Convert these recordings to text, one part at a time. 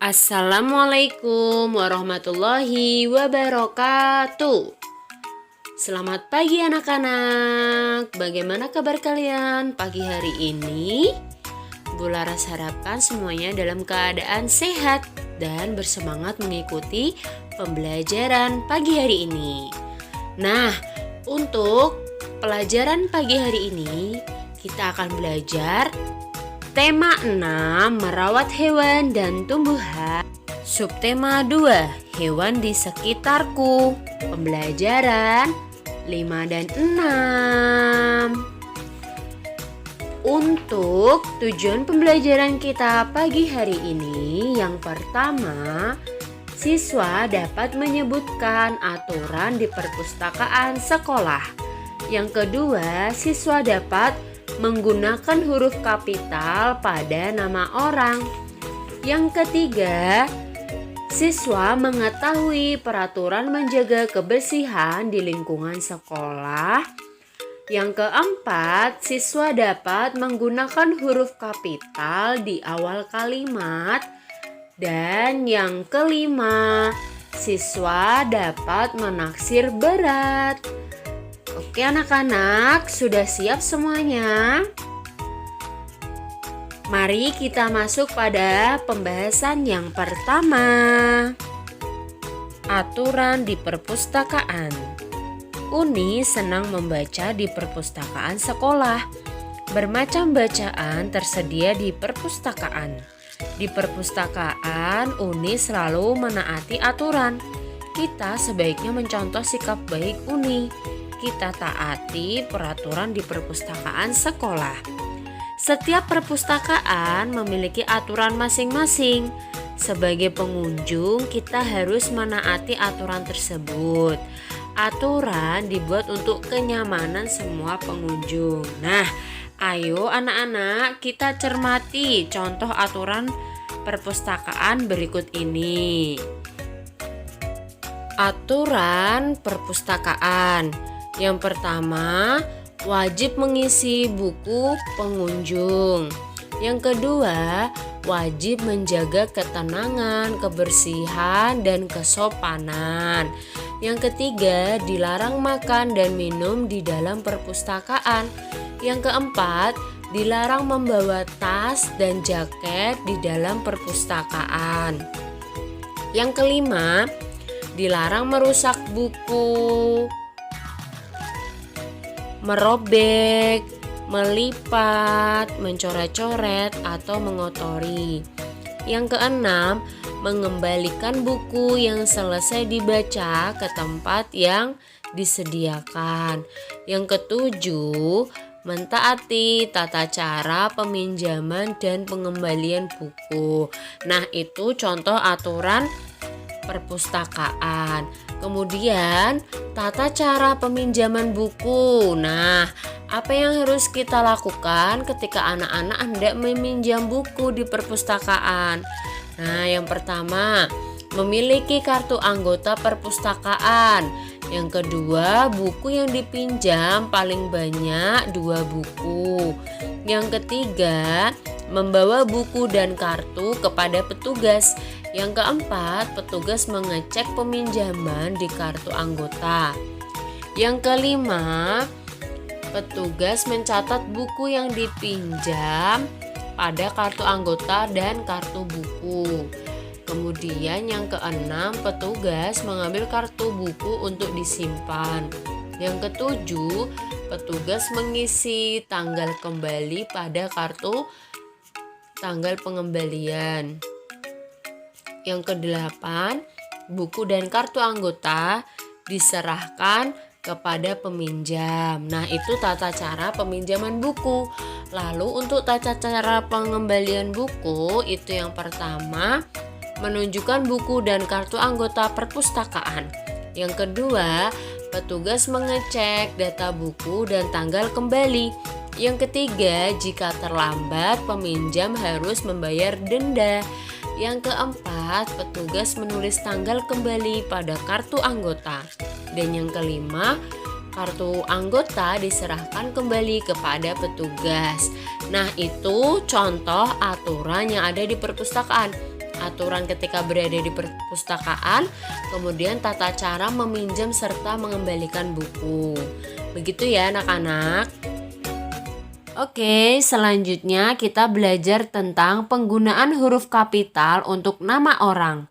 Assalamualaikum warahmatullahi wabarakatuh. Selamat pagi anak-anak. Bagaimana kabar kalian pagi hari ini? Bu Laras harapkan semuanya dalam keadaan sehat dan bersemangat mengikuti pembelajaran pagi hari ini. Nah, untuk pelajaran pagi hari ini kita akan belajar tema 6, merawat hewan dan tumbuhan. Subtema 2, hewan di sekitarku. Pembelajaran 5 dan 6. Untuk tujuan pembelajaran kita pagi hari ini, yang pertama, siswa dapat menyebutkan aturan di perpustakaan sekolah. Yang kedua, siswa dapat menggunakan huruf kapital pada nama orang. Yang ketiga, siswa mengetahui peraturan menjaga kebersihan di lingkungan sekolah. Yang keempat, siswa dapat menggunakan huruf kapital di awal kalimat. Dan yang kelima, siswa dapat menaksir berat. Oke anak-anak, sudah siap semuanya? Mari kita masuk pada pembahasan yang pertama. Aturan di perpustakaan. Uni senang membaca di perpustakaan sekolah. Bermacam bacaan tersedia di perpustakaan. Di perpustakaan, Uni selalu menaati aturan. Kita sebaiknya mencontoh sikap baik Uni. Kita taati peraturan di perpustakaan sekolah. Setiap perpustakaan memiliki aturan masing-masing. Sebagai pengunjung, kita harus menaati aturan tersebut. Aturan dibuat untuk kenyamanan semua pengunjung. Nah, ayo anak-anak, kita cermati contoh aturan perpustakaan berikut ini. Aturan perpustakaan. Yang pertama, wajib mengisi buku pengunjung. Yang kedua, wajib menjaga ketenangan, kebersihan, dan kesopanan. Yang ketiga, dilarang makan dan minum di dalam perpustakaan. Yang keempat, dilarang membawa tas dan jaket di dalam perpustakaan. Yang kelima, dilarang merusak buku, merobek, melipat, mencoret-coret, atau mengotori. Yang keenam, mengembalikan buku yang selesai dibaca ke tempat yang disediakan. Yang ketujuh, mentaati tata cara peminjaman dan pengembalian buku. Nah, itu contoh aturan perpustakaan. Kemudian tata cara peminjaman buku. Nah, apa yang harus kita lakukan ketika anak-anak hendak meminjam buku di perpustakaan? Nah, yang pertama, memiliki kartu anggota perpustakaan. Yang kedua, buku yang dipinjam paling banyak 2 buku. Yang ketiga, membawa buku dan kartu kepada petugas. Yang keempat, petugas mengecek peminjaman di kartu anggota. Yang kelima, petugas mencatat buku yang dipinjam pada kartu anggota dan kartu buku. Kemudian yang keenam, petugas mengambil kartu buku untuk disimpan. Yang ketujuh, petugas mengisi tanggal kembali pada kartu tanggal pengembalian. Yang kedelapan, buku dan kartu anggota diserahkan kepada peminjam. Nah, itu tata cara peminjaman buku. Lalu untuk tata cara pengembalian buku, itu yang pertama, menunjukkan buku dan kartu anggota perpustakaan. Yang kedua, petugas mengecek data buku dan tanggal kembali. Yang ketiga, jika terlambat, peminjam harus membayar denda. Yang keempat, petugas menulis tanggal kembali pada kartu anggota. Dan yang kelima, kartu anggota diserahkan kembali kepada petugas. Nah, itu contoh aturan yang ada di perpustakaan. aturan ketika berada di perpustakaan, kemudian tata cara meminjam serta mengembalikan buku. Begitu ya anak-anak. Oke, selanjutnya kita belajar tentang penggunaan huruf kapital untuk nama orang.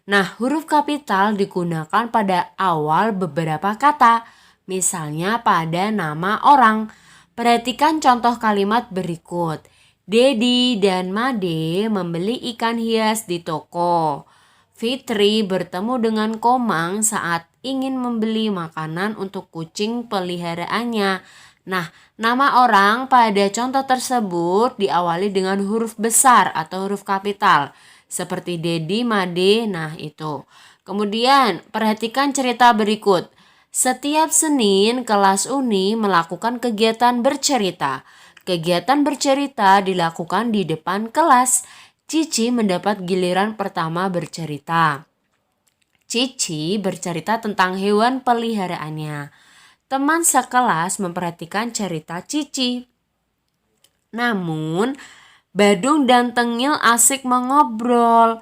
Nah, huruf kapital digunakan pada awal beberapa kata, misalnya pada nama orang. Perhatikan contoh kalimat berikut. Dedi dan Made membeli ikan hias di toko. Fitri bertemu dengan Komang saat ingin membeli makanan untuk kucing peliharaannya. Nah, nama orang pada contoh tersebut diawali dengan huruf besar atau huruf kapital. Seperti Dedi, Made, nah itu. Kemudian, perhatikan cerita berikut. Setiap Senin, kelas Uni melakukan kegiatan bercerita. Kegiatan bercerita dilakukan di depan kelas. Cici mendapat giliran pertama bercerita. Cici bercerita tentang hewan peliharaannya. Teman sekelas memperhatikan cerita Cici. Namun, Badung dan Tengil asik mengobrol.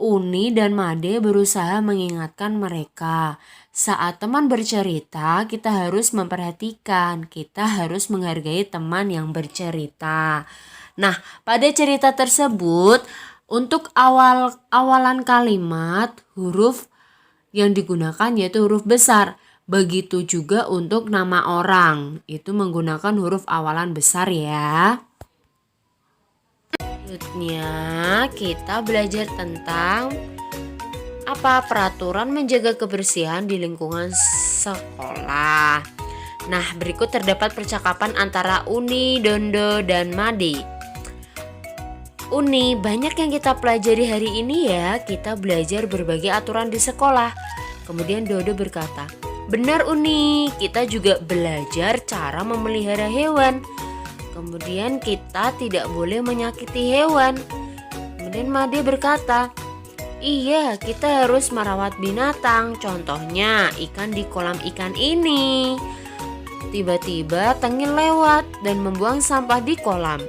Uni dan Made berusaha mengingatkan mereka. Saat teman bercerita, kita harus memperhatikan, kita harus menghargai teman yang bercerita. Nah, pada cerita tersebut, untuk awalan kalimat, huruf yang digunakan yaitu huruf besar. Begitu juga untuk nama orang, itu menggunakan huruf awalan besar ya. Selanjutnya kita belajar tentang peraturan menjaga kebersihan di lingkungan sekolah. Nah, berikut terdapat percakapan antara Uni, Dondo, dan Made. Uni, banyak yang kita pelajari hari ini ya. Kita belajar berbagai aturan di sekolah. Kemudian Dodo berkata, benar Uni, kita juga belajar cara memelihara hewan. Kemudian kita tidak boleh menyakiti hewan. Kemudian Made berkata, iya, kita harus merawat binatang. Contohnya ikan di kolam ikan ini. Tiba-tiba Tengil lewat dan membuang sampah di kolam.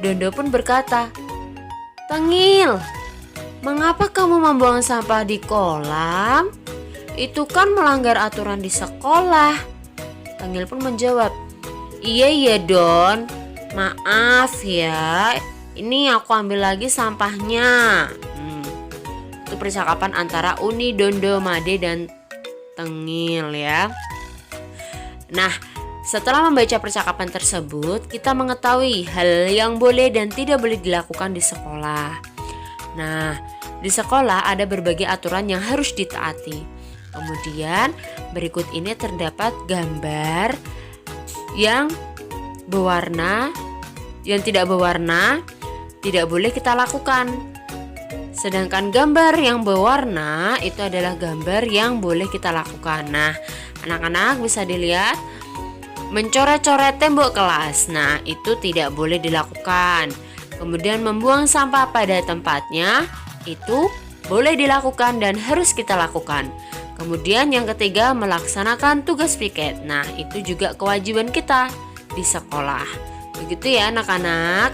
Dondo pun berkata, Tengil, mengapa kamu membuang sampah di kolam? Itu kan melanggar aturan di sekolah. Tengil pun menjawab, iya Don, maaf ya, ini aku ambil lagi sampahnya. Itu percakapan antara Uni, Dondo, Made, dan Tengil ya. Nah, setelah membaca percakapan tersebut, kita mengetahui hal yang boleh dan tidak boleh dilakukan di sekolah. Nah, di sekolah ada berbagai aturan yang harus ditaati. Kemudian berikut ini terdapat gambar yang berwarna, yang tidak berwarna tidak boleh kita lakukan. Sedangkan gambar yang berwarna itu adalah gambar yang boleh kita lakukan. Nah, anak-anak bisa dilihat mencoret-coret tembok kelas. Nah, itu tidak boleh dilakukan. Kemudian membuang sampah pada tempatnya itu boleh dilakukan dan harus kita lakukan. Kemudian yang ketiga, melaksanakan tugas piket. Nah, itu juga kewajiban kita di sekolah. Begitu ya anak-anak.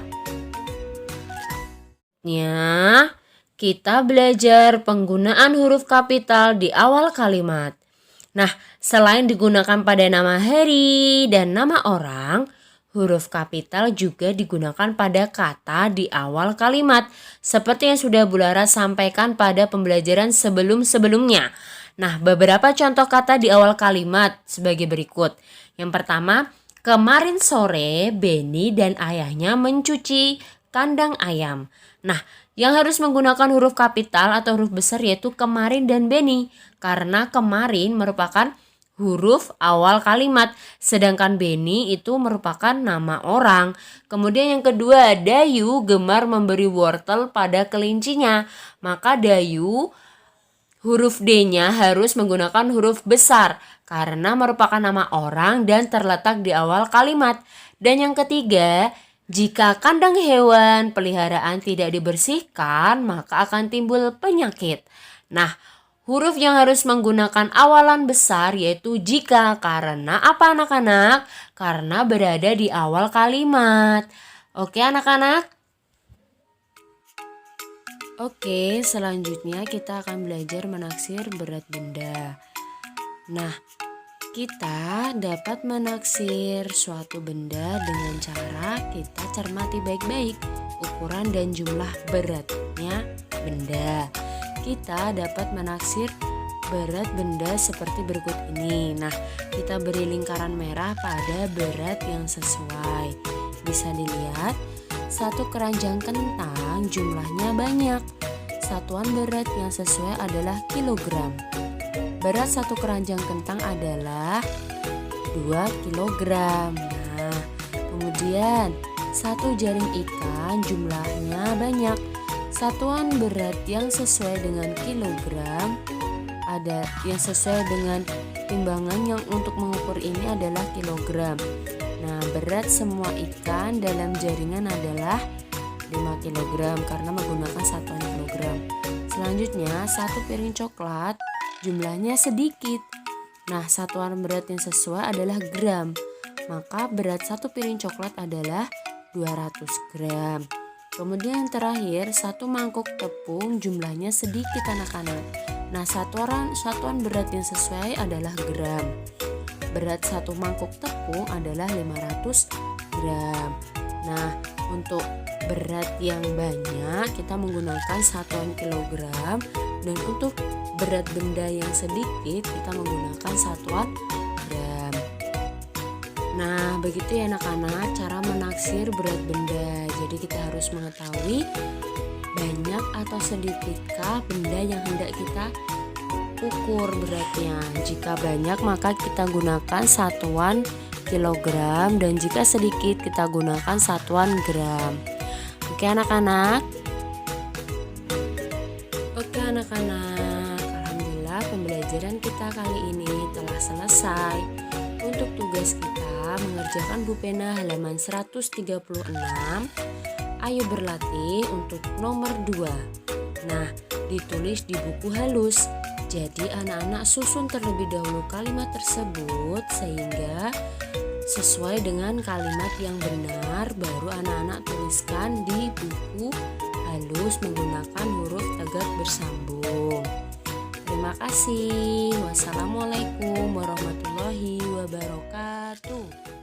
Ya, kita belajar penggunaan huruf kapital di awal kalimat. Nah, selain digunakan pada nama hari dan nama orang, huruf kapital juga digunakan pada kata di awal kalimat. Seperti yang sudah Bu Lara sampaikan pada pembelajaran sebelum-sebelumnya. Nah, beberapa contoh kata di awal kalimat sebagai berikut. Yang pertama, kemarin sore Beni dan ayahnya mencuci kandang ayam. Nah, yang harus menggunakan huruf kapital atau huruf besar yaitu kemarin dan Beni. Karena kemarin merupakan huruf awal kalimat, sedangkan Beni itu merupakan nama orang. Kemudian yang kedua, Dayu gemar memberi wortel pada kelincinya. Maka Dayu huruf D-nya harus menggunakan huruf besar karena merupakan nama orang dan terletak di awal kalimat. Dan yang ketiga, jika kandang hewan peliharaan tidak dibersihkan, maka akan timbul penyakit. Nah, huruf yang harus menggunakan awalan besar yaitu jika. Karena apa anak-anak? Karena berada di awal kalimat. Oke anak-anak? Oke, selanjutnya kita akan belajar menaksir berat benda. Nah, kita dapat menaksir suatu benda dengan cara kita cermati baik-baik ukuran dan jumlah beratnya benda. Kita dapat menaksir berat benda seperti berikut ini. Nah, kita beri lingkaran merah pada berat yang sesuai. Bisa dilihat, satu keranjang kentang jumlahnya banyak. Satuan berat yang sesuai adalah kilogram. Berat satu keranjang kentang adalah 2 kilogram. Nah, kemudian satu jaring ikan jumlahnya banyak. Satuan berat yang sesuai dengan kilogram yang sesuai dengan timbangan yang untuk mengukur ini adalah kilogram. Nah, berat semua ikan dalam jaringan adalah 5 kg karena menggunakan satuan kilogram. Selanjutnya, satu piring coklat jumlahnya sedikit. Nah, satuan berat yang sesuai adalah gram. Maka berat satu piring coklat adalah 200 gram. Kemudian yang terakhir, satu mangkuk tepung jumlahnya sedikit anak-anak. Nah, satuan berat yang sesuai adalah gram. Berat satu mangkuk tepung adalah 500 gram. Nah, untuk berat yang banyak kita menggunakan satuan kilogram, dan untuk berat benda yang sedikit kita menggunakan satuan gram. Nah, begitu ya anak-anak cara menaksir berat benda. Jadi kita harus mengetahui banyak atau sedikitkah benda yang hendak kita ukur beratnya. Jika banyak maka kita gunakan satuan kilogram, dan jika sedikit kita gunakan satuan gram. Oke anak-anak. Alhamdulillah pembelajaran kita kali ini telah selesai. Untuk tugas kita mengerjakan Bu Pena halaman 136. Ayo berlatih untuk nomor 2. Nah, ditulis di buku halus. Jadi anak-anak susun terlebih dahulu kalimat tersebut sehingga sesuai dengan kalimat yang benar, baru anak-anak tuliskan di buku halus menggunakan huruf tegak bersambung. Terima kasih. Wassalamualaikum warahmatullahi wabarakatuh.